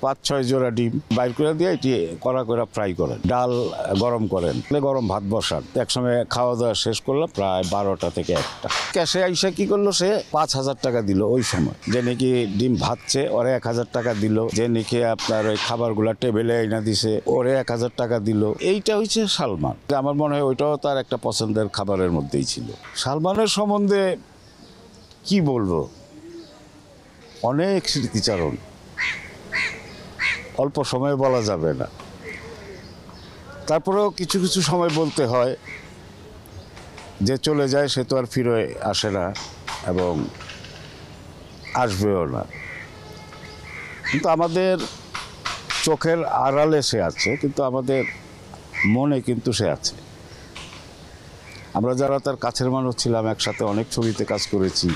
5-6 জোড়া ডিম বাইর করে দিয়ে এটি কড়া করে ফ্রাই করেন, ডাল গরম করেন, গরম ভাত বসান। একসময় খাওয়া দাওয়া শেষ করলাম প্রায় 12টা থেকে 1টা। ক্যাশে আইসা কি করলো, সে 5,000 টাকা দিল ওই সময়। যে নাকি ডিম ভাতছে ওরে 1,000 টাকা দিল, যে নাকি আপনার ওই খাবারগুলা টেবিলে এনে দিছে ওরে 1,000 টাকা দিল। এইটা হচ্ছে সালমান। আমার মনে হয় ওইটাও তার একটা পছন্দের খাবারের মধ্যেই ছিল। সালমানের সম্বন্ধে কি বলবো, অনেক স্মৃতিচারণ, অল্প সময়ে বলা যাবে না। তারপরেও কিছু কিছু সময় বলতে হয়, যে চলে যায় সে তো আর ফিরে আসে না এবং আসবেও না। কিন্তু আমাদের চোখের আড়ালে সে আছে, কিন্তু আমাদের মনে কিন্তু সে আছে। আমরা যারা তার কাছের মানুষ ছিলাম, একসাথে অনেক ছবিতে কাজ করেছি,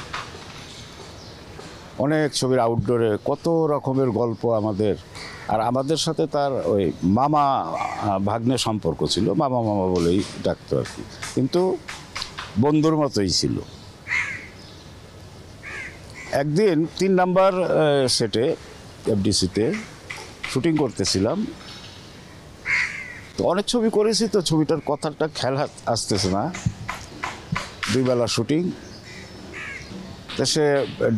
অনেক ছবির আউটডোরে কত রকমের গল্প আমাদের। আর আমাদের সাথে তার ওই মামা ভাগ্নে সম্পর্ক ছিল, মামা মামা বলেই ডাকতো আর কি, কিন্তু বন্ধুর মতোই ছিল। একদিন 3 নাম্বার সেটে এফডিসিতে শুটিং করতেছিলাম, তো অনেক ছবি করেছি, তো ছবিটার কথাটা খেয়াল আসতেছে না। 2 বেলা শুটিং। তো সে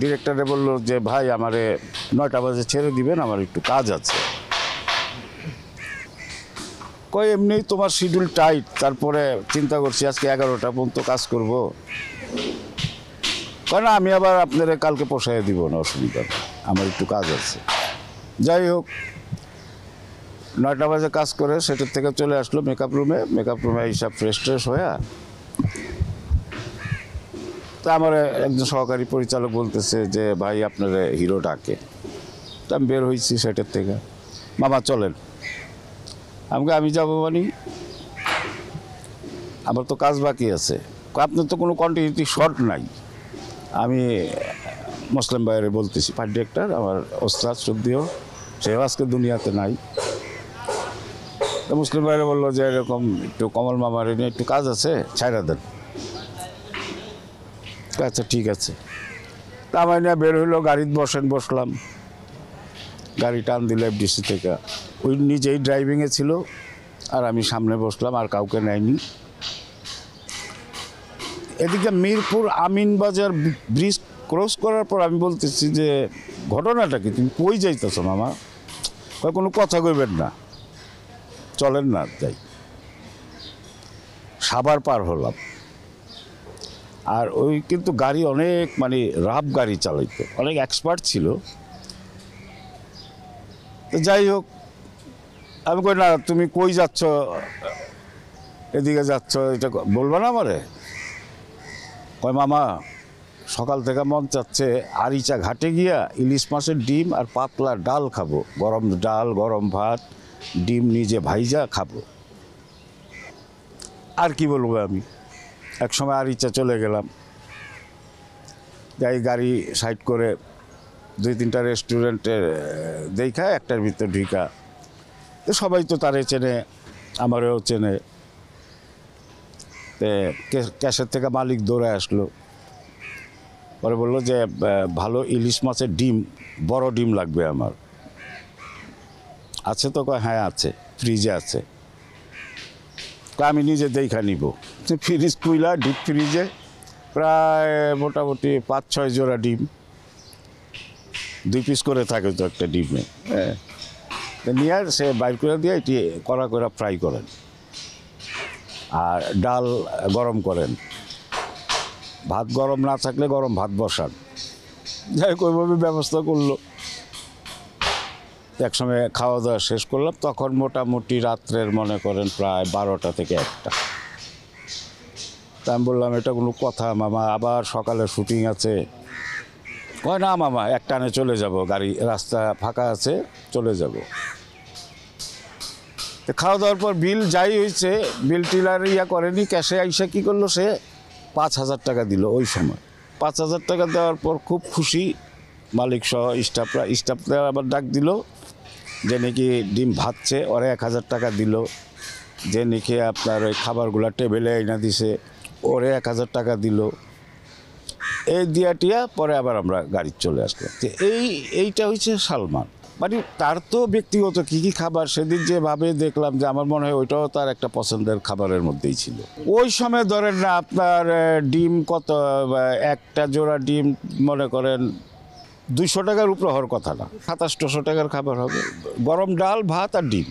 ডিরেক্টরে বললো যে ভাই আমারে 9টা বাজে ছেড়ে দিবেন, আমার একটু কাজ আছে। কই এমনি তোমার শিডিউল টাইট, তারপরে চিন্তা করছি আজকে 11টা পর্যন্ত কাজ করব। কারণ আমি আবার আপনারা কালকে পোষায় দিব না, অসুবিধা নেই, আমার একটু কাজ আছে। যাই হোক, 9টা বাজে কাজ করে সেটার থেকে চলে আসলো মেকআপ রুমে এইসব ফ্রেশ ট্রেশ হয়ে। তা আমার একজন সহকারী পরিচালক বলতেছে যে ভাই আপনার হিরো ডাকে। তা আমি বের হয়েছি সেটার থেকে, মামা চলেন। আমি যাবো মানে আমার তো কাজ বাকি আছে, আপনার তো কোনো কন্টিনিউটি শর্ট নাই। আমি মুসলিম ভাইয়ের বলতেছি, ফাইট ডিরেক্টর আমার ওস্তাদ শ্রদ্ধেয়, সেও আজকে দুনিয়াতে নাই। তো মুসলিম ভাইয়ের বললো যে এরকম একটু কমল মামার নিয়ে একটু কাজ আছে, ছাইরা দেন। আচ্ছা ঠিক আছে। তা আমার নিয়ে বের হইলো, গাড়িতে বসলাম, গাড়ি টান দিল এফডিসি থেকে। ওই নিজেই ড্রাইভিংয়ে ছিল আর আমি সামনে বসলাম, আর কাউকে নেয়নি। এদিকে মিরপুর আমিনবাজার ব্রিজ ক্রস করার পর আমি বলতেছি যে ঘটনাটা কি, তুমি কই যাইতেছো মামা? কোনো কথা কইবেন না, চলেন না যাই। সাভার পার হলাম, আর ওই কিন্তু গাড়ি অনেক মানে রাফ গাড়ি চালাইতো, অনেক এক্সপার্ট ছিল। তো যাই হোক, আমি কই না তুমি কই যাচ্ছ, এদিকে যাচ্ছ, এটা বলবো না আমারে? কয় মামা সকাল থেকে মন চাচ্ছে আরিচা ঘাটে গিয়া ইলিশ মাছের ডিম আর পাতলা ডাল খাবো, গরম ডাল গরম ভাত ডিম নিজে ভাইজা খাবো। আর কি বলবো আমি, এক সময় আরিচা চলে গেলাম, যাই গাড়ি সাইড করে 2-3টা রেস্টুরেন্টের দেখা একটার ভিতর ঢুকা। তো সবাই তো তারে চেনে, আমারও চেনে। ক্যাশের থেকে মালিক দৌড়ে আসলো, পরে বললো যে ভালো ইলিশ মাছের ডিম, বড় ডিম লাগবে আমার। আছে তো? হ্যাঁ আছে, ফ্রিজে আছে। আমি নিজে দেখা নিব। ফ্রিজ খুইলা ডিপ ফ্রিজে প্রায় মোটামুটি 5-6 জোড়া ডিম, 2 পিস করে থাকে তো একটা ডিমে। হ্যাঁ, নিয়ে সে বাইর করে দিয়ে এটি কড়া করে ফ্রাই করেন, আর ডাল গরম করেন, ভাত গরম না থাকলে গরম ভাত বসান। যাই হোক ওইভাবে ব্যবস্থা করলো। একসময় খাওয়া দাওয়া শেষ করলাম, তখন মোটামুটি রাত্রের মনে করেন প্রায় 12টা থেকে 1টা। তা আমি বললাম এটা কোনো কথা মামা, আবার সকালে শুটিং আছে। কয় না মামা, এক টানে চলে যাব, গাড়ি রাস্তা ফাঁকা আছে, চলে যাব। তো খাওয়া দাওয়ার পর বিল যাই হয়েছে, বিল টিলার করেনি, ক্যাশে আইসা কী করলো, সে 5,000 টাকা দিল ওই সময়। 5,000 টাকা দেওয়ার পর খুব খুশি মালিক সহ স্টাফরা আবার ডাক দিল, যে নাকি ডিম ভাতছে ওরে 1,000 টাকা দিল, যে নাকি আপনার ওই খাবারগুলো টেবিলে এনে দিছে ওরে 1,000 টাকা দিল। এই দিয়া টিয়া পরে আবার আমরা গাড়ি চলে আসলাম। এইটা হচ্ছে সালমান। মানে তার তো ব্যক্তিগত কি কি খাবার সেদিন যেভাবে দেখলাম যে আমার মনে হয় ওইটাও তার একটা পছন্দের খাবারের মধ্যেই ছিল। ওই সময় ধরেন না আপনার ডিম কত, একটা জোড়া ডিম মনে করেন 200 টাকার উপরে হওয়ার কথা না, 2700 টাকার খাবার হবে, গরম ডাল ভাত আর ডিম।